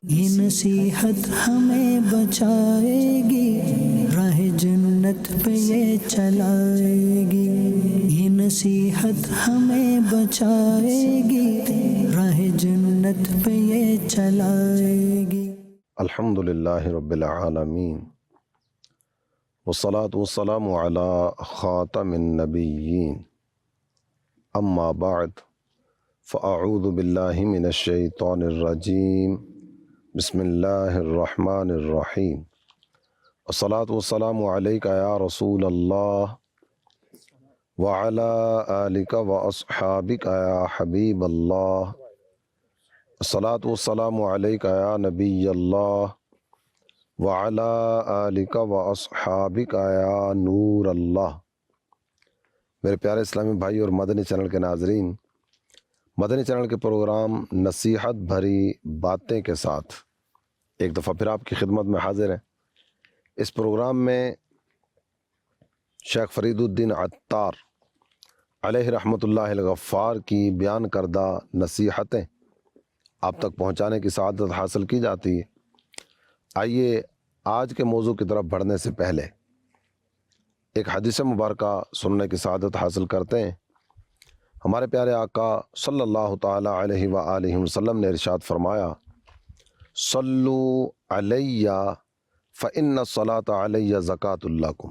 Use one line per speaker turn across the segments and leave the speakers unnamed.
یہ نصیحت ہمیں بچائے گی، راہ جنت پہ یہ چلائے گی۔ یہ نصیحت ہمیں بچائے گی، راہ جنت پہ یہ چلائے گی۔
الحمدللہ رب العالمین، والصلاة والسلام علی خاتم النبیین، اما بعد فاعوذ باللہ من الشیطان الرجیم، بسم اللہ الرحمن الرحیم۔ والصلاة والسلام علیک یا رسول اللہ وعلی آلک واصحابک یا حبیب اللہ۔ الصلاة والسلام علیک یا نبی اللہ وعلی آلک واصحابک یا نور اللہ۔ میرے پیارے اسلامی بھائی اور مدنی چینل کے ناظرین، مدنی چینل کے پروگرام نصیحت بھری باتیں کے ساتھ ایک دفعہ پھر آپ کی خدمت میں حاضر ہیں۔ اس پروگرام میں شیخ فرید الدین عطار علیہ رحمۃ اللہ الغفار کی بیان کردہ نصیحتیں آپ تک پہنچانے کی سعادت حاصل کی جاتی ہے۔ آئیے آج کے موضوع کی طرف بڑھنے سے پہلے ایک حدیث مبارکہ سننے کی سعادت حاصل کرتے ہیں۔ ہمارے پیارے آقا صلی اللہ تعالی علیہ وآلہ وسلم نے ارشاد فرمایا، صلو علیہ فإن الصلاۃ علیہ زکوٰۃ لکم۔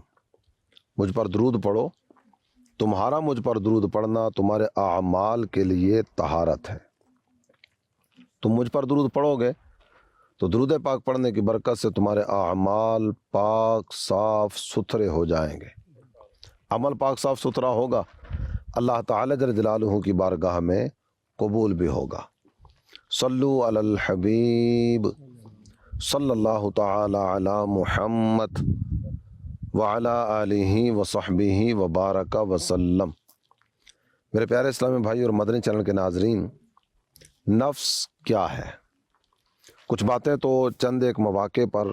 مجھ پر درود پڑھو، تمہارا مجھ پر درود پڑھنا تمہارے اعمال کے لیے طہارت ہے۔ تم مجھ پر درود پڑھو گے تو درود پاک پڑھنے کی برکت سے تمہارے اعمال پاک صاف ستھرے ہو جائیں گے۔ عمل پاک صاف ستھرا ہوگا، اللہ تعالی جل جلالہ کی بارگاہ میں قبول بھی ہوگا۔ صلو علی الحبیب صلی اللہ تعالی علی محمد وعلی آلہ وصحبہ وبارک وسلم۔ میرے پیارے اسلامی بھائی اور مدنی چینل کے ناظرین، نفس کیا ہے؟ کچھ باتیں تو چند ایک مواقع پر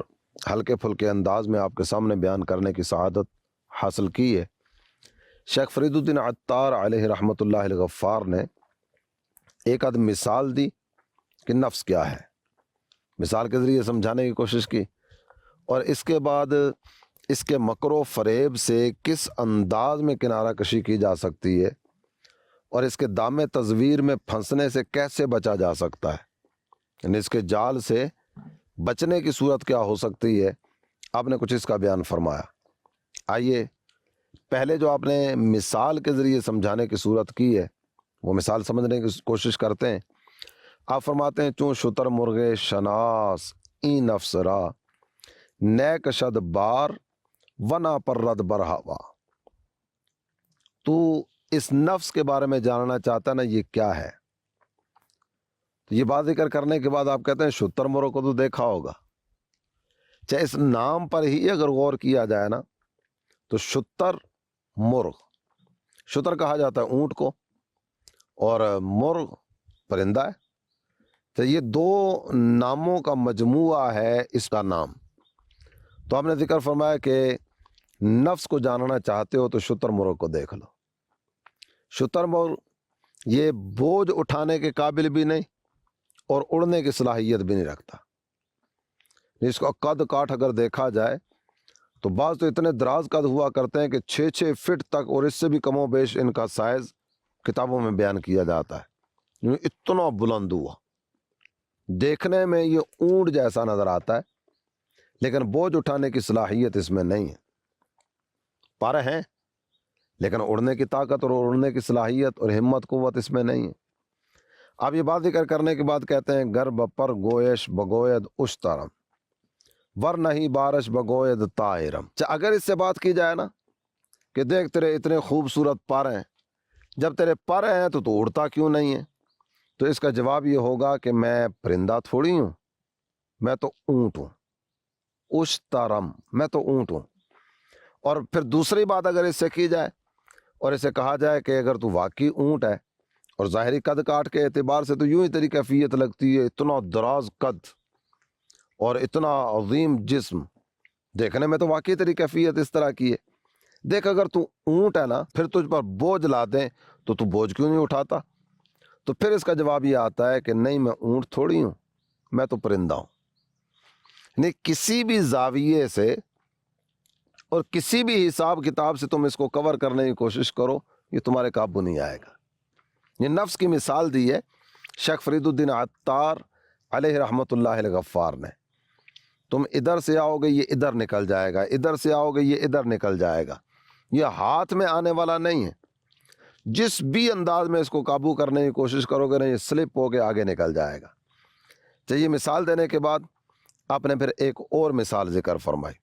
ہلکے پھلکے انداز میں آپ کے سامنے بیان کرنے کی سعادت حاصل کی ہے۔ شیخ فرید الدین عطار علیہ رحمۃ اللہ الغفار نے ایک آدھ مثال دی کہ نفس کیا ہے، مثال کے ذریعے سمجھانے کی کوشش کی، اور اس کے بعد اس کے مکر و فریب سے کس انداز میں کنارہ کشی کی جا سکتی ہے اور اس کے دام تزویر میں پھنسنے سے کیسے بچا جا سکتا ہے، یعنی اس کے جال سے بچنے کی صورت کیا ہو سکتی ہے، آپ نے کچھ اس کا بیان فرمایا۔ آئیے پہلے جو آپ نے مثال کے ذریعے سمجھانے کی صورت کی ہے وہ مثال سمجھنے کی کوشش کرتے ہیں۔ آپ فرماتے ہیں، چون شتر مرغے شناس این نفس را، نیک شد بار ونا پرد برہوا۔ تو اس نفس کے بارے میں جاننا چاہتا ہے نا، یہ کیا ہے؟ تو یہ بات ذکر کرنے کے بعد آپ کہتے ہیں شتر مرغ کو تو دیکھا ہوگا، چاہے اس نام پر ہی اگر غور کیا جائے نا تو شتر مرغ، شتر کہا جاتا ہے اونٹ کو، اور مرغ پرندہ ہے، تو یہ دو ناموں کا مجموعہ ہے اس کا نام۔ تو ہم نے ذکر فرمایا کہ نفس کو جاننا چاہتے ہو تو شتر مرغ کو دیکھ لو۔ شتر مرغ یہ بوجھ اٹھانے کے قابل بھی نہیں اور اڑنے کی صلاحیت بھی نہیں رکھتا۔ اس کا قد کاٹ اگر دیکھا جائے تو بعض تو اتنے دراز قد ہوا کرتے ہیں کہ 6 فٹ تک، اور اس سے بھی کم و بیش ان کا سائز کتابوں میں بیان کیا جاتا ہے۔ یعنی اتنا بلند ہوا، دیکھنے میں یہ اونٹ جیسا نظر آتا ہے لیکن بوجھ اٹھانے کی صلاحیت اس میں نہیں ہے۔ پر ہیں لیکن اڑنے کی طاقت اور اڑنے کی صلاحیت اور ہمت قوت اس میں نہیں ہے۔ آپ یہ بات ذکر کرنے کے بعد کہتے ہیں، گر بپر گویش بگوید اشترم ور نہیں بارش بگوید طائرم۔ اگر اس سے بات کی جائے نا کہ دیکھ تیرے اتنے خوبصورت پر ہیں، جب تیرے پر ہیں تو اڑتا کیوں نہیں ہے؟ تو اس کا جواب یہ ہوگا کہ میں پرندہ تھوڑی ہوں، میں تو اونٹ ہوں۔ اشترم، میں تو اونٹ ہوں۔ اور پھر دوسری بات اگر اس سے کی جائے اور اسے کہا جائے کہ اگر تو واقعی اونٹ ہے اور ظاہری قد کاٹ کے اعتبار سے تو یوں ہی تیری کیفیت لگتی ہے، اتنا دراز قد اور اتنا عظیم جسم، دیکھنے میں تو واقعی تیری کیفیت اس طرح کی ہے۔ دیکھ اگر تو اونٹ ہے نا، پھر تجھ پر بوجھ لا دیں تو بوجھ کیوں نہیں اٹھاتا؟ تو پھر اس کا جواب یہ آتا ہے کہ نہیں، میں اونٹ تھوڑی ہوں، میں تو پرندہ ہوں. یعنی کسی بھی زاویے سے اور کسی بھی حساب کتاب سے تم اس کو کور کرنے کی کوشش کرو، یہ تمہارے قابو نہیں آئے گا. یہ نفس کی مثال دی ہے شیخ فرید الدین عطار علیہ رحمۃ اللہ الغفار نے. تم ادھر سے آؤ گے یہ ادھر نکل جائے گا، ادھر سے آؤ گے یہ ادھر نکل جائے گا. یہ ہاتھ میں آنے والا نہیں ہے. جس بھی انداز میں اس کو قابو کرنے کی کوشش کرو گے نا، یہ سلپ ہو کے آگے نکل جائے گا. چاہیے مثال دینے کے بعد آپ نے پھر ایک اور مثال ذکر فرمائی.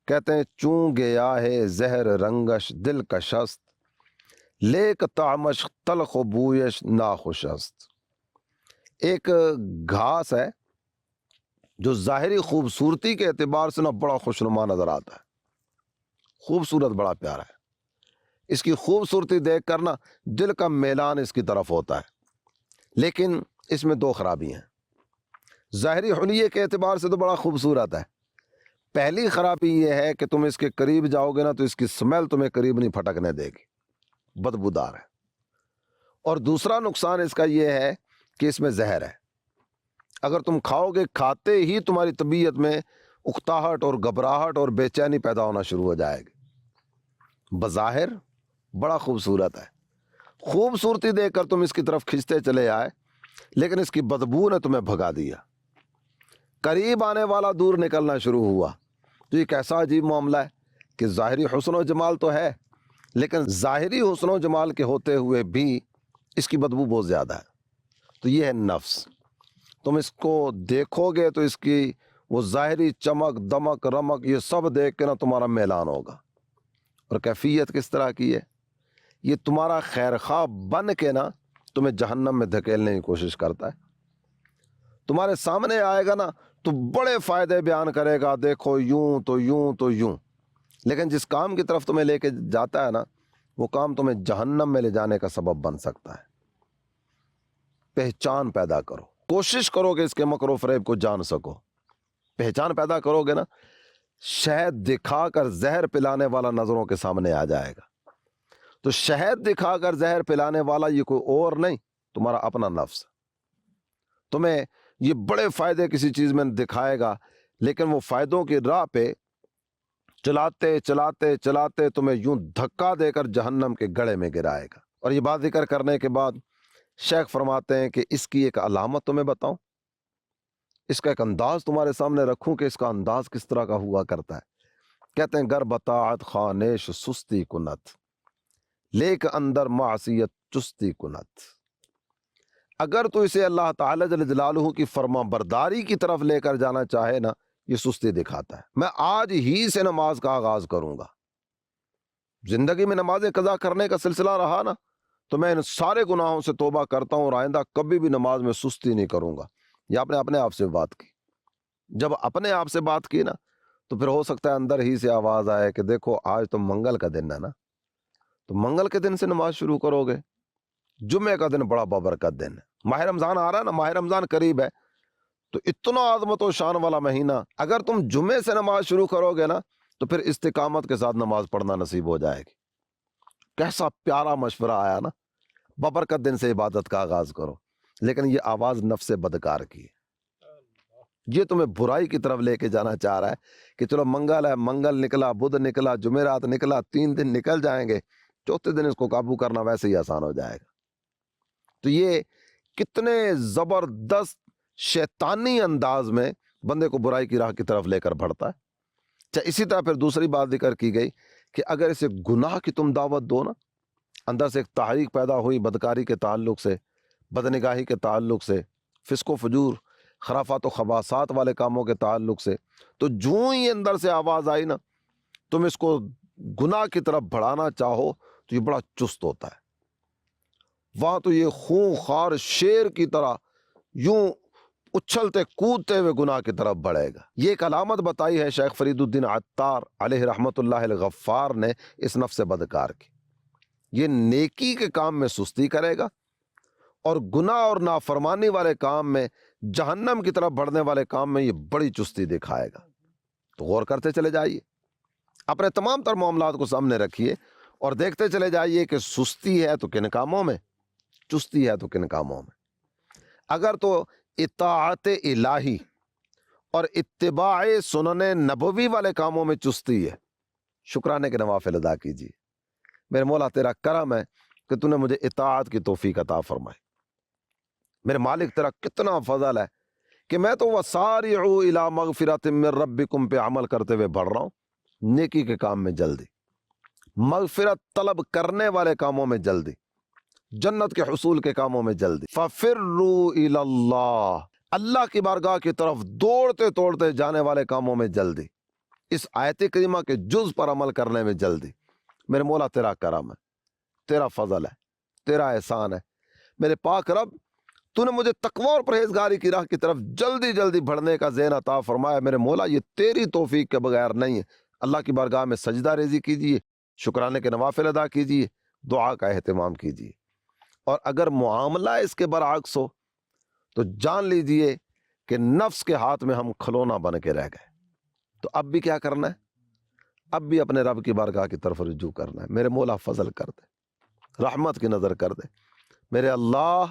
کہتے ہیں چوں گیا ہے زہر رنگش دل کشست، لیک طعمش تلخ و بویش ناخوشست. ایک گھاس ہے جو ظاہری خوبصورتی کے اعتبار سے نا بڑا خوشنما نظر آتا ہے، خوبصورت، بڑا پیارا ہے. اس کی خوبصورتی دیکھ کر نا دل کا میلان اس کی طرف ہوتا ہے. لیکن اس میں دو خرابی ہیں. ظاہری حلیے کے اعتبار سے تو بڑا خوبصورت ہے. پہلی خرابی یہ ہے کہ تم اس کے قریب جاؤ گے نا تو اس کی سمیل تمہیں قریب نہیں پھٹکنے دے گی، بدبودار ہے. اور دوسرا نقصان اس کا یہ ہے کہ اس میں زہر ہے. اگر تم کھاؤ گے، کھاتے ہی تمہاری طبیعت میں اکتاہٹ اور گھبراہٹ اور بے چینی پیدا ہونا شروع ہو جائے گی. بظاہر بڑا خوبصورت ہے، خوبصورتی دیکھ کر تم اس کی طرف کھنچتے چلے آئے، لیکن اس کی بدبو نے تمہیں بھگا دیا. قریب آنے والا دور نکلنا شروع ہوا. تو یہ کیسا عجیب معاملہ ہے کہ ظاہری حسن و جمال تو ہے، لیکن ظاہری حسن و جمال کے ہوتے ہوئے بھی اس کی بدبو بہت زیادہ ہے. تو یہ ہے نفس. تم اس کو دیکھو گے تو اس کی وہ ظاہری چمک دمک رمک یہ سب دیکھ کے نا تمہارا میلان ہوگا. اور کیفیت کس طرح کی ہے؟ یہ تمہارا خیرخواہ بن کے نا تمہیں جہنم میں دھکیلنے کی کوشش کرتا ہے. تمہارے سامنے آئے گا نا تو بڑے فائدے بیان کرے گا، دیکھو یوں تو یوں تو یوں. لیکن جس کام کی طرف تمہیں لے کے جاتا ہے نا، وہ کام تمہیں جہنم میں لے جانے کا سبب بن سکتا ہے. پہچان پیدا کرو، کوشش کرو کہ اس کے مکر و فریب کو جان سکو. پہچان پیدا کرو گے نا، شہد دکھا کر زہر پلانے والا نظروں کے سامنے آ جائے گا. تو شہد دکھا کر زہر پلانے والا یہ کوئی اور نہیں، تمہارا اپنا نفس. تمہیں یہ بڑے فائدے کسی چیز میں دکھائے گا، لیکن وہ فائدوں کی راہ پہ چلاتے چلاتے چلاتے تمہیں یوں دھکا دے کر جہنم کے گڑھے میں گرائے گا. اور یہ بات ذکر کرنے کے بعد شیخ فرماتے ہیں کہ اس کی ایک علامت تمہیں بتاؤں، اس کا ایک انداز تمہارے سامنے رکھوں کہ اس کا انداز کس طرح کا ہوا کرتا ہے. کہتے ہیں گر بطاعت خانیش سستی کنت، لیک اندر معصیت چستی کنت. اگر تو اسے اللہ تعالی جل جلالہ کی فرما برداری کی طرف لے کر جانا چاہے نا، یہ سستی دکھاتا ہے. میں آج ہی سے نماز کا آغاز کروں گا. زندگی میں نماز قضا کرنے کا سلسلہ رہا نا تو میں ان سارے گناہوں سے توبہ کرتا ہوں اور آئندہ کبھی بھی نماز میں سستی نہیں کروں گا. یہ آپ نے اپنے آپ سے بات کی. جب اپنے آپ سے بات کی نا تو پھر ہو سکتا ہے اندر ہی سے آواز آئے کہ دیکھو آج تو منگل کا دن ہے نا، تو منگل کے دن سے نماز شروع کرو گے. جمعے کا دن بڑا بابرکت دن ہے. ماہ رمضان آ رہا ہے نا، ماہ رمضان قریب ہے، تو اتنا عظمت و شان والا مہینہ، اگر تم جمعے سے نماز شروع کرو گے نا تو پھر استقامت کے ساتھ نماز پڑھنا نصیب ہو جائے گی. کیسا پیارا مشورہ آیا نا، بابرکت دن سے عبادت کا آغاز کرو. لیکن یہ آواز نفس بدکار کی ہے. یہ تمہیں برائی کی طرف لے کے جانا چاہ رہا ہے کہ چلو منگل ہے، منگل نکلا، بدھ نکلا، جمعرات نکلا، 3 دن نکل جائیں گے، چوتھے دن اس کو قابو کرنا ویسے ہی آسان ہو جائے گا. تو یہ کتنے زبردست شیطانی انداز میں بندے کو برائی کی راہ کی طرف لے کر بڑھتا ہے. اسی طرح پھر دوسری بات ذکر کی گئی کہ اگر اسے گناہ کی تم دعوت دو نا، اندر سے ایک تحریک پیدا ہوئی بدکاری کے تعلق سے، بدنگاہی کے تعلق سے، فسق و فجور، خرافات و خباثات والے کاموں کے تعلق سے، تو جو ہی اندر سے آواز آئی نا تم اس کو گناہ کی طرف بڑھانا چاہو تو یہ بڑا چست ہوتا ہے. وہاں تو یہ خون خوار شیر کی طرح یوں اچھلتے کودتے ہوئے گناہ کی طرف بڑھے گا. یہ ایک علامت بتائی ہے شیخ فرید الدین عطار علیہ رحمۃ اللہ الغفار نے اس نفس بدکار کی. یہ نیکی کے کام میں سستی کرے گا اور گناہ اور نافرمانی والے کام میں، جہنم کی طرف بڑھنے والے کام میں یہ بڑی چستی دکھائے گا. تو غور کرتے چلے جائیے، اپنے تمام تر معاملات کو سامنے رکھیے اور دیکھتے چلے جائیے کہ سستی ہے تو کن کاموں میں، چستی ہے تو کن کاموں میں. اگر تو اطاعت الہی اور اتباع سنن نبوی والے کاموں میں چستی ہے، شکرانے کے نوافل ادا کیجیے۔ میرے مولا تیرا کرم ہے کہ تو نے مجھے اطاعت کی توفیق عطا فرمائی۔ میرے مالک تیرا کتنا فضل ہے کہ میں تو وسارعوا الی مغفرۃ من ربکم پہ عمل کرتے ہوئے بڑھ رہا ہوں، نیکی کے کام میں جلدی، مغفرت طلب کرنے والے کاموں میں جلدی، جنت کے حصول کے کاموں میں جلدی۔ ففروا الی اللہ، اللہ کی بارگاہ کی طرف دوڑتے توڑتے جانے والے کاموں میں جلدی، اس آیت کریمہ کے جز پر عمل کرنے میں جلدی۔ میرے مولا تیرا کرم ہے، تیرا فضل ہے، تیرا احسان ہے۔ میرے پاک رب تو نے مجھے تقوی اور پرہیزگاری کی راہ کی طرف جلدی جلدی بڑھنے کا ذہن عطا فرمایا۔ میرے مولا یہ تیری توفیق کے بغیر نہیں ہے۔ اللہ کی بارگاہ میں سجدہ ریزی کیجیے، شکرانے کے نوافل ادا کیجیے، دعا کا اہتمام کیجیے۔ اور اگر معاملہ اس کے برعکس ہو تو جان لیجئے کہ نفس کے ہاتھ میں ہم کھلونا بن کے رہ گئے۔ تو اب بھی کیا کرنا ہے؟ اب بھی اپنے رب کی بارگاہ کی طرف رجوع کرنا ہے۔ میرے مولا فضل کر دے، رحمت کی نظر کر دے۔ میرے اللہ،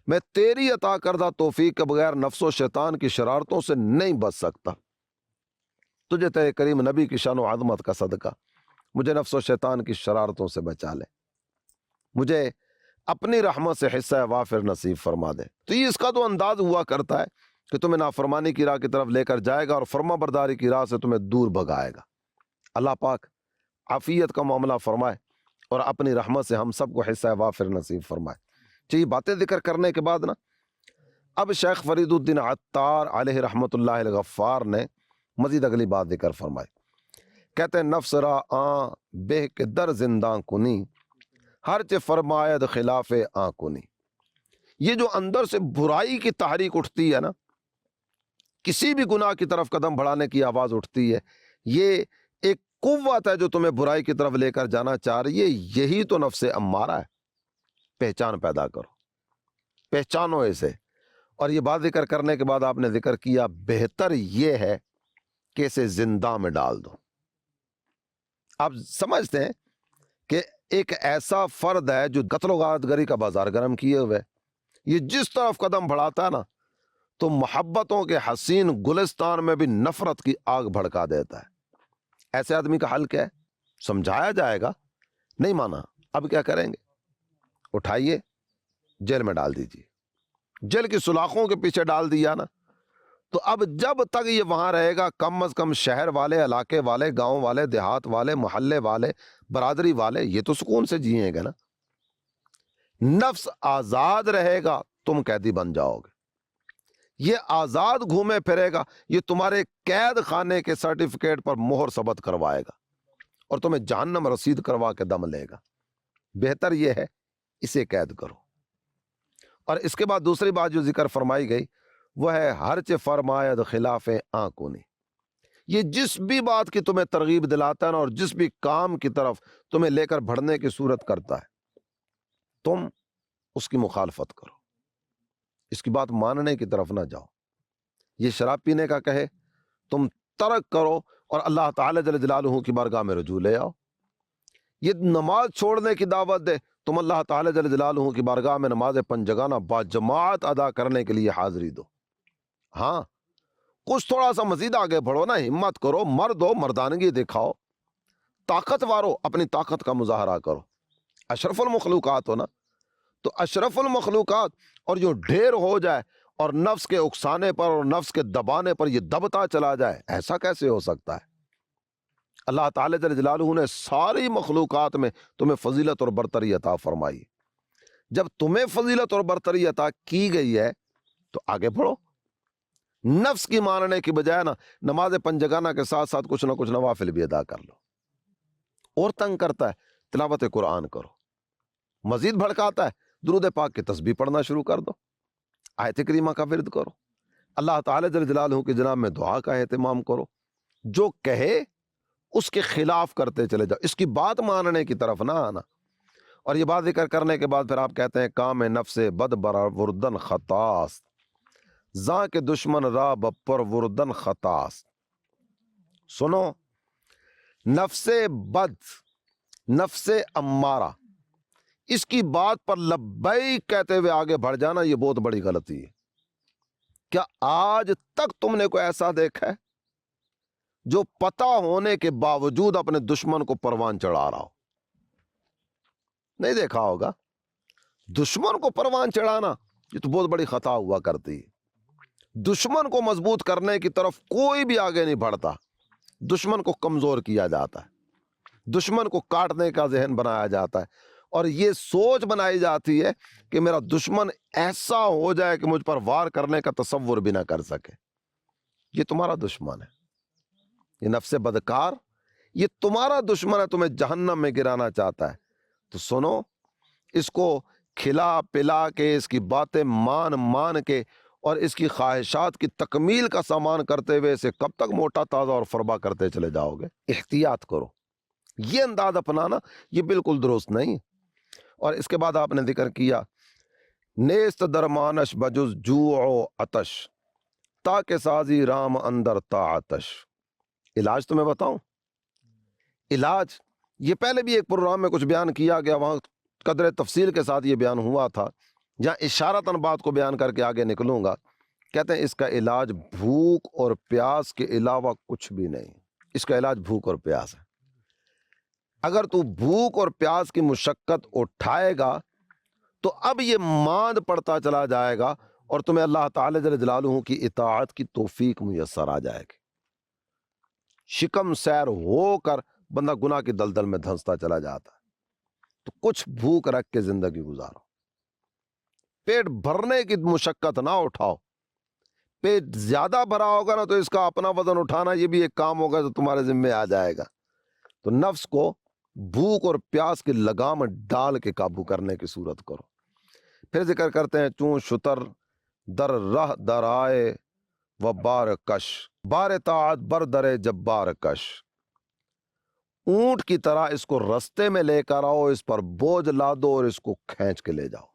میں تیری عطا کردہ توفیق کے بغیر نفس و شیطان کی شرارتوں سے نہیں بچ سکتا۔ تجھے تیرے کریم نبی کی شان و عظمت کا صدقہ مجھے نفس و شیطان کی شرارتوں سے بچا لے، مجھے اپنی رحمت سے حصہ وافر نصیب فرما دے۔ تو یہ اس کا تو انداز ہوا کرتا ہے کہ تمہیں نافرمانی کی راہ کی طرف لے کر جائے گا اور فرما برداری کی راہ سے تمہیں دور بھگائے گا۔ اللہ پاک عافیت کا معاملہ فرمائے اور اپنی رحمت سے ہم سب کو حصہ وافر نصیب فرمائے۔ یہ باتیں ذکر کرنے کے بعد نا، اب شیخ فرید الدین عطار علیہ رحمت اللہ الغفار نے مزید اگلی بات ذکر فرمائی۔ کہتے ہیں نفس را آن بہ کے در زنداں کنی، ہر چے فرماید خلاف آن کنی۔ یہ جو اندر سے برائی کی تحریک اٹھتی ہے نا، کسی بھی گناہ کی طرف قدم بڑھانے کی آواز اٹھتی ہے، یہ ایک قوت ہے جو تمہیں برائی کی طرف لے کر جانا چاہ رہی ہے۔ یہی تو نفس امارہ ہے۔ پہچان پیدا کرو، پہچانو اسے۔ اور یہ بات ذکر کرنے کے بعد آپ نے ذکر کیا بہتر یہ ہے کہ اسے زندہ میں ڈال دو۔ آپ سمجھتے ہیں کہ ایک ایسا فرد ہے جو قتل و غارت گری کا بازار گرم کیے ہوئے، یہ جس طرف قدم بڑھاتا ہے نا تو محبتوں کے حسین گلستان میں بھی نفرت کی آگ بھڑکا دیتا ہے۔ ایسے آدمی کا حل کیا ہے؟ سمجھایا جائے گا، نہیں مانا، اب کیا کریں گے؟ اٹھائیے، جیل میں ڈال دیجیے۔ جیل کی سلاخوں کے پیچھے ڈال دیا نا، تو اب جب تک یہ وہاں رہے گا کم از کم شہر والے، علاقے والے، گاؤں والے، دیہات والے، محلے والے، برادری والے یہ تو سکون سے جیئیں گے نا۔ نفس آزاد رہے گا، تم قیدی بن جاؤ گے۔ یہ آزاد گھومے پھرے گا، یہ تمہارے قید خانے کے سرٹیفکیٹ پر مہر ثبت کروائے گا اور تمہیں جہنم رسید کروا کے دم لے گا۔ بہتر یہ ہے اسے قید کرو۔ اور اس کے بعد دوسری بات جو ذکر فرمائی گئی وہ ہے ہر چے فرماید خلاف آنکونی۔ یہ جس بھی بات کی تمہیں ترغیب دلاتا ہے نا اور جس بھی کام کی طرف تمہیں لے کر بڑھنے کی صورت کرتا ہے، تم اس کی مخالفت کرو، اس کی بات ماننے کی طرف نہ جاؤ۔ یہ شراب پینے کا کہے، تم ترک کرو اور اللہ تعالی جل جلالہ کی بارگاہ میں رجوع لے آؤ۔ یہ نماز چھوڑنے کی دعوت دے، تم اللہ تعالی جل جلالہ کی بارگاہ میں نماز پنجگانہ با جماعت ادا کرنے کے لیے حاضری دو۔ ہاں کچھ تھوڑا سا مزید آگے بڑھو نا، ہمت کرو، مرد ہو، مردانگی دکھاؤ، طاقتور ہو، اپنی طاقت کا مظاہرہ کرو۔ اشرف المخلوقات ہو نا، تو اشرف المخلوقات اور جو ڈھیر ہو جائے اور نفس کے اکسانے پر اور نفس کے دبانے پر یہ دبتا چلا جائے، ایسا کیسے ہو سکتا ہے؟ اللہ تعالی جل جلالہ نے ساری مخلوقات میں تمہیں فضیلت اور برتری عطا فرمائی۔ جب تمہیں فضیلت اور برتری عطا کی گئی ہے تو آگے بڑھو۔ نفس کی ماننے کی بجائے نا نماز پنجگانہ کے ساتھ ساتھ کچھ نہ کچھ نوافل بھی ادا کر لو۔ اور تنگ کرتا ہے تلاوت قرآن کرو، مزید بھڑکاتا ہے درود پاک کی تسبیح پڑھنا شروع کر دو، آیت کریمہ کا ورد کرو، اللہ تعالی جل جلالہ کی جناب میں دعا کا اہتمام کرو۔ جو کہے اس کے خلاف کرتے چلے جاؤ، اس کی بات ماننے کی طرف نہ آنا۔ اور یہ بات ذکر کرنے کے بعد پھر آپ کہتے ہیں کام نفس بد برا وردن خطاست، زاں کے دشمن را بپر وردن خطاست۔ سنو، نفس بد، نفس امارہ، اس کی بات پر لبیک کہتے ہوئے آگے بڑھ جانا یہ بہت بڑی غلطی ہے۔ کیا آج تک تم نے کوئی ایسا دیکھا ہے جو پتہ ہونے کے باوجود اپنے دشمن کو پروان چڑھا رہا ہو؟ نہیں دیکھا ہوگا۔ دشمن کو پروان چڑھانا یہ تو بہت بڑی خطا ہوا کرتی ہے۔ دشمن کو مضبوط کرنے کی طرف کوئی بھی آگے نہیں بڑھتا، دشمن کو کمزور کیا جاتا ہے، دشمن کو کاٹنے کا ذہن بنایا جاتا ہے، اور یہ سوچ بنائی جاتی ہے کہ میرا دشمن ایسا ہو جائے کہ مجھ پر وار کرنے کا تصور بھی نہ کر سکے۔ یہ تمہارا دشمن ہے، یہ نفس بدکار، یہ تمہارا دشمن ہے، تمہیں جہنم میں گرانا چاہتا ہے۔ تو سنو، اس کو کھلا پلا کے، اس کی باتیں مان کے اور اس کی خواہشات کی تکمیل کا سامان کرتے ہوئے اسے کب تک موٹا تازہ اور فربا کرتے چلے جاؤ گے؟ احتیاط کرو۔ یہ انداز اپنانا یہ بالکل درست نہیں۔ اور اس کے بعد آپ نے ذکر کیا نیست درمانش بجز جوع و عطش، تاکہ سازی رام اندر تا آتش۔ علاج تمہیں بتاؤں؟ علاج یہ پہلے بھی ایک پروگرام میں کچھ بیان کیا گیا، وہاں قدر تفصیل کے ساتھ یہ بیان ہوا تھا، جہاں اشارتاً بات کو بیان کر کے آگے نکلوں گا۔ کہتے ہیں اس کا علاج بھوک اور پیاس کے علاوہ کچھ بھی نہیں، اس کا علاج بھوک اور پیاس ہے۔ اگر تو بھوک اور پیاس کی مشقت اٹھائے گا تو اب یہ ماند پڑتا چلا جائے گا، اور تمہیں اللہ تعالی جل جلالہ کی اطاعت کی توفیق میسر آ جائے گی۔ شکم سیر ہو کر بندہ گناہ کی دلدل میں دھنستا چلا جاتا ہے۔ تو کچھ بھوک رکھ کے زندگی گزارو، پیٹ بھرنے کی مشقت نہ اٹھاؤ۔ پیٹ زیادہ بھرا ہوگا نا تو اس کا اپنا وزن اٹھانا یہ بھی ایک کام ہوگا جو تمہارے ذمہ آ جائے گا۔ تو نفس کو بھوک اور پیاس کی لگام ڈال کے قابو کرنے کی صورت کرو۔ پھر ذکر کرتے ہیں چون شتر در رہ درائے و بار کش، بار طاعت بر در جبار کش۔ اونٹ کی طرح اس کو رستے میں لے کر آؤ، اس پر بوجھ لا دو اور اس کو کھینچ کے لے جاؤ۔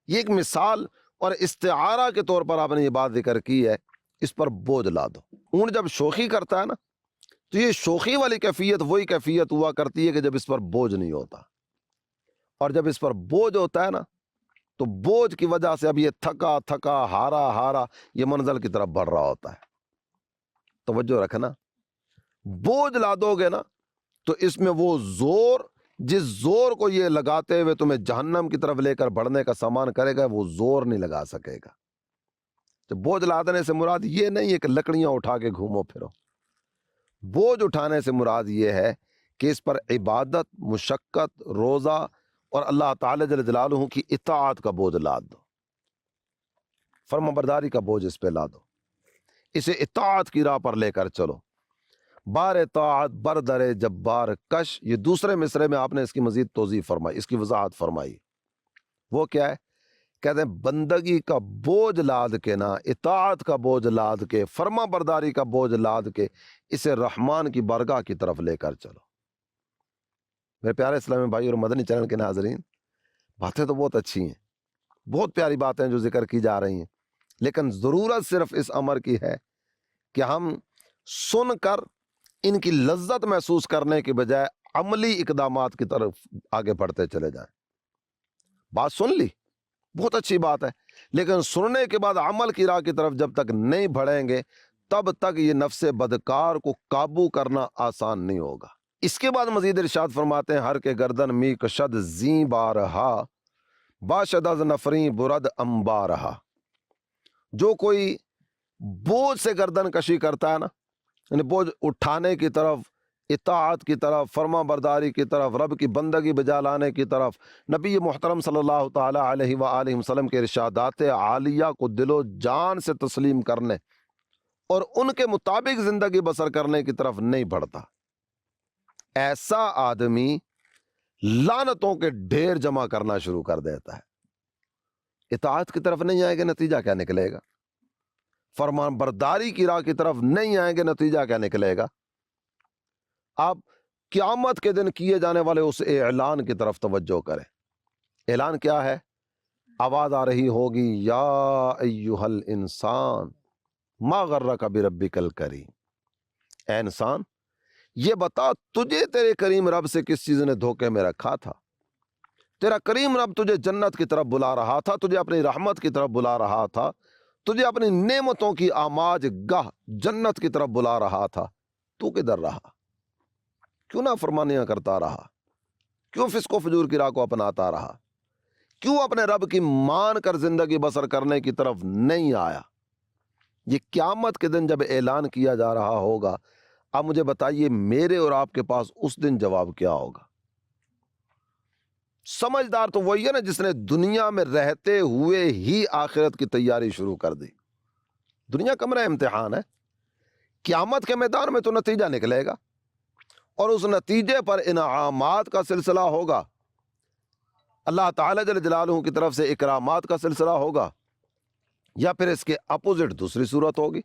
یہ ایک مثال اور استعارہ کے طور پر آپ نے یہ بات ذکر کی ہے، اس پر بوجھ لا دو۔ اونٹ جب شوخی کرتا ہے نا تو یہ شوخی والی کیفیت وہی کیفیت ہوا کرتی ہے کہ جب اس پر بوجھ نہیں ہوتا، اور جب اس پر بوجھ ہوتا ہے نا تو بوجھ کی وجہ سے اب یہ تھکا تھکا ہارا یہ منزل کی طرف بڑھ رہا ہوتا ہے۔ توجہ رکھنا، بوجھ لا دو گے نا تو اس میں وہ زور، جس زور کو یہ لگاتے ہوئے تمہیں جہنم کی طرف لے کر بڑھنے کا سامان کرے گا، وہ زور نہیں لگا سکے گا۔ جب بوجھ لادنے سے مراد یہ نہیں ہے کہ لکڑیاں اٹھا کے گھومو پھرو، بوجھ اٹھانے سے مراد یہ ہے کہ اس پر عبادت، مشقت، روزہ اور اللہ تعالی جل جلالہ کی اطاعت کا بوجھ لاد دو، فرما برداری کا بوجھ اس پہ لا دو، اسے اطاعت کی راہ پر لے کر چلو۔ بار طاعت بر در جبار کش، یہ دوسرے مصرے میں آپ نے اس کی مزید توضیح فرمائی، اس کی وضاحت فرمائی۔ وہ کیا ہے؟ کہتے ہیں بندگی کا بوجھ لاد کے نا، اطاعت کا بوجھ لاد کے، فرما برداری کا بوجھ لاد کے اسے رحمان کی بارگاہ کی طرف لے کر چلو۔ میرے پیارے اسلامی بھائی اور مدنی چینل کے ناظرین، باتیں تو بہت اچھی ہیں، بہت پیاری باتیں جو ذکر کی جا رہی ہیں، لیکن ضرورت صرف اس امر کی ہے کہ ہم سن کر ان کی لذت محسوس کرنے کے بجائے عملی اقدامات کی طرف آگے بڑھتے چلے جائیں۔ بات سن لی، بہت اچھی بات ہے، لیکن سننے کے بعد عمل کی راہ کی طرف جب تک نہیں بڑھیں گے تب تک یہ نفس بدکار کو قابو کرنا آسان نہیں ہوگا۔ اس کے بعد مزید ارشاد فرماتے ہیں ہر کے گردن می کشد زیں بارہا، باشد از نفری برد امبارہا۔ جو کوئی بوجھ سے گردن کشی کرتا ہے نا، یعنی بوجھ اٹھانے کی طرف، اطاعت کی طرف، فرما برداری کی طرف، رب کی بندگی بجا لانے کی طرف، نبی محترم صلی اللہ تعالی علیہ وآلہ وسلم کے ارشادات عالیہ کو دل و جان سے تسلیم کرنے اور ان کے مطابق زندگی بسر کرنے کی طرف نہیں بڑھتا، ایسا آدمی لعنتوں کے ڈھیر جمع کرنا شروع کر دیتا ہے۔ اطاعت کی طرف نہیں آئے گے، نتیجہ کیا نکلے گا؟ فرمان برداری کی راہ کی طرف نہیں آئیں گے، نتیجہ کیا نکلے گا؟ آپ قیامت کے دن کیے جانے والے اس اعلان کی طرف توجہ کریں۔ اعلان کیا ہے؟ آواز آ رہی ہوگی یا ایھا الانسان ما غرک بربک الکریم، اے انسان یہ بتا تجھے تیرے کریم رب سے کس چیز نے دھوکے میں رکھا تھا؟ تیرا کریم رب تجھے جنت کی طرف بلا رہا تھا، تجھے اپنی رحمت کی طرف بلا رہا تھا، تجھے اپنی نعمتوں کی آماج گاہ جنت کی طرف بلا رہا تھا، تو کدھر رہا؟ کیوں نافرمانیاں کرتا رہا؟ کیوں فسق و فجور کی راہ کو اپناتا رہا؟ کیوں اپنے رب کی مان کر زندگی بسر کرنے کی طرف نہیں آیا؟ یہ قیامت کے دن جب اعلان کیا جا رہا ہوگا، اب مجھے بتائیے میرے اور آپ کے پاس اس دن جواب کیا ہوگا؟ سمجھدار تو وہی ہے نا جس نے دنیا میں رہتے ہوئے ہی آخرت کی تیاری شروع کر دی۔ دنیا کمرہ امتحان ہے، قیامت کے میدان میں تو نتیجہ نکلے گا، اور اس نتیجے پر انعامات کا سلسلہ ہوگا، اللہ تعالیٰ جل جلالہ کی طرف سے اکرامات کا سلسلہ ہوگا، یا پھر اس کے اپوزٹ دوسری صورت ہوگی۔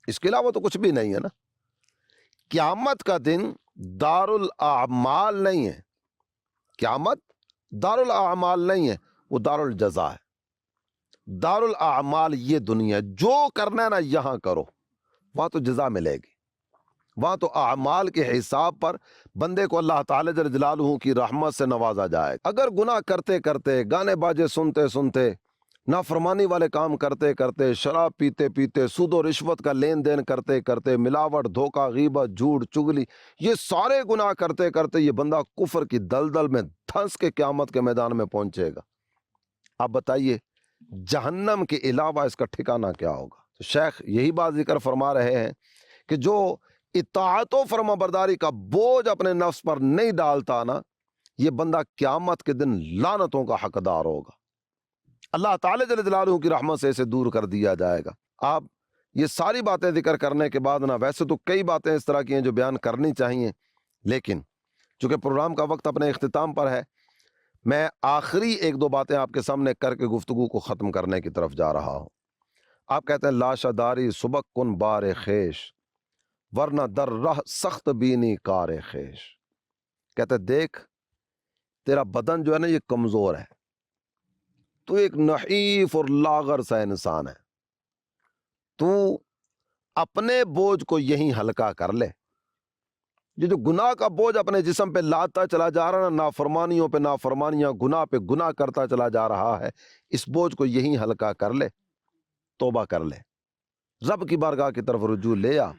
اس کے علاوہ تو کچھ بھی نہیں ہے نا۔ قیامت کا دن دار الاعمال نہیں ہے، قیامت دار الاعمال نہیں ہے، وہ دار الجزا ہے۔ دار الاعمال یہ دنیا، جو کرنا ہے نا یہاں کرو، وہاں تو جزا ملے گی، وہاں تو اعمال کے حساب پر بندے کو اللہ تعالی جل جلالہ کی رحمت سے نوازا جائے گا۔ اگر گناہ کرتے کرتے، گانے باجے سنتے سنتے، نافرمانی والے کام کرتے کرتے، شراب پیتے پیتے، سود و رشوت کا لین دین کرتے کرتے، ملاوٹ، دھوکہ، غیبت، جھوٹ، چگلی، یہ سارے گناہ کرتے کرتے یہ بندہ کفر کی دلدل میں دھنس کے قیامت کے میدان میں پہنچے گا۔ آپ بتائیے جہنم کے علاوہ اس کا ٹھکانہ کیا ہوگا؟ تو شیخ یہی بات ذکر فرما رہے ہیں کہ جو اطاعت و فرما برداری کا بوجھ اپنے نفس پر نہیں ڈالتا نا، یہ بندہ قیامت کے دن لعنتوں کا حقدار ہوگا۔ اللہ تعالی جل جلالہ کی رحمت سے اسے دور کر دیا جائے گا۔ آپ یہ ساری باتیں ذکر کرنے کے بعد نا، ویسے تو کئی باتیں اس طرح کی ہیں جو بیان کرنی چاہیے، لیکن چونکہ پروگرام کا وقت اپنے اختتام پر ہے، میں آخری ایک دو باتیں آپ کے سامنے کر کے گفتگو کو ختم کرنے کی طرف جا رہا ہوں۔ آپ کہتے ہیں لاشا داری سبک کن بار خیش، ورنہ در رہ سخت بینی کار خیش۔ کہتے دیکھ تیرا بدن جو ہے نا یہ کمزور ہے، تو ایک نحیف اور لاغر سا انسان ہے، تو اپنے بوجھ کو یہیں ہلکا کر لے۔ یہ جو گناہ کا بوجھ اپنے جسم پہ لاتا چلا جا رہا نا، نافرمانیوں پہ نافرمانیاں، گناہ پہ گناہ کرتا چلا جا رہا ہے، اس بوجھ کو یہیں ہلکا کر لے، توبہ کر لے، رب کی بارگاہ کی طرف رجوع لے آ،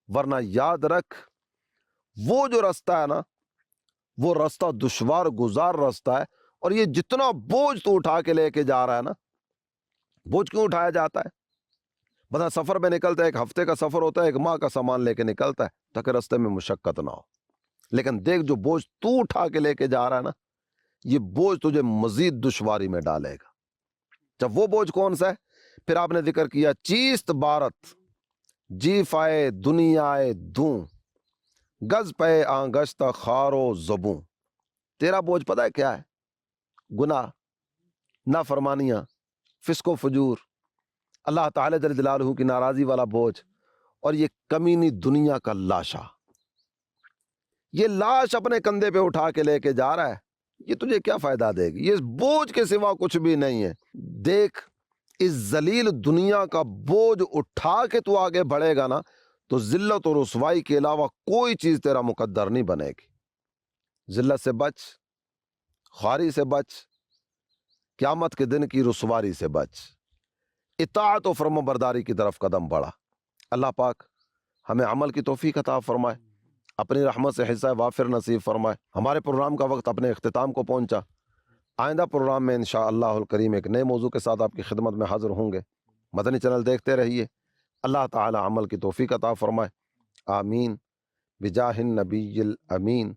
ورنہ یاد رکھ وہ جو رستہ ہے نا، وہ رستہ دشوار گزار رستہ ہے، اور یہ جتنا بوجھ تو اٹھا کے لے کے جا رہا ہے نا، بوجھ کیوں اٹھایا جاتا ہے؟ بتا سفر میں نکلتا ہے، ایک ہفتے کا سفر ہوتا ہے، ایک ماہ کا سامان لے کے نکلتا ہے تاکہ رستے میں مشقت نہ ہو، لیکن دیکھ جو بوجھ تو اٹھا کے لے کے جا رہا ہے نا، یہ بوجھ تجھے مزید دشواری میں ڈالے گا۔ جب وہ بوجھ کون سا ہے؟ پھر آپ نے ذکر کیا چیست بارت جی فائے دنیائے دوں، گز پے آنگشت خارو زبوں۔ تیرا بوجھ پتہ ہے کیا ہے؟ گناہ، نافرمانیاں، فسق و فجور، اللہ تعالی جل جلالہ کی ناراضی والا بوجھ، اور یہ کمینی دنیا کا لاشا، یہ لاش اپنے کندھے پہ اٹھا کے لے کے جا رہا ہے، یہ تجھے کیا فائدہ دے گی؟ یہ بوجھ کے سوا کچھ بھی نہیں ہے۔ دیکھ اس ذلیل دنیا کا بوجھ اٹھا کے تو آگے بڑھے گا نا، تو ذلت اور رسوائی کے علاوہ کوئی چیز تیرا مقدر نہیں بنے گی۔ ذلت سے بچ، خواری سے بچ، قیامت کے دن کی رسواری سے بچ، اطاعت و فرما برداری کی طرف قدم بڑھا۔ اللہ پاک ہمیں عمل کی توفیق عطا فرمائے، اپنی رحمت سے حصہ وافر نصیب فرمائے۔ ہمارے پروگرام کا وقت اپنے اختتام کو پہنچا، آئندہ پروگرام میں انشاءاللہ الکریم ایک نئے موضوع کے ساتھ آپ کی خدمت میں حاضر ہوں گے۔ مدنی چینل دیکھتے رہیے، اللہ تعالی عمل کی توفیق عطا فرمائے، آمین، بجاہ النبی الامین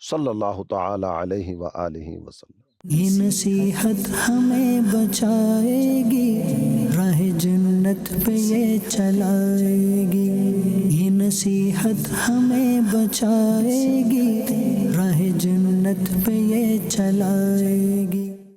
صلی اللہ تعالی علیہ وآلہ وسلم۔
یہ نصیحت ہمیں بچائے گی، راہ جنت پہ یہ چلائے گی۔ یہ نصیحت ہمیں بچائے گی، راہ جنت پہ یہ چلائے گی۔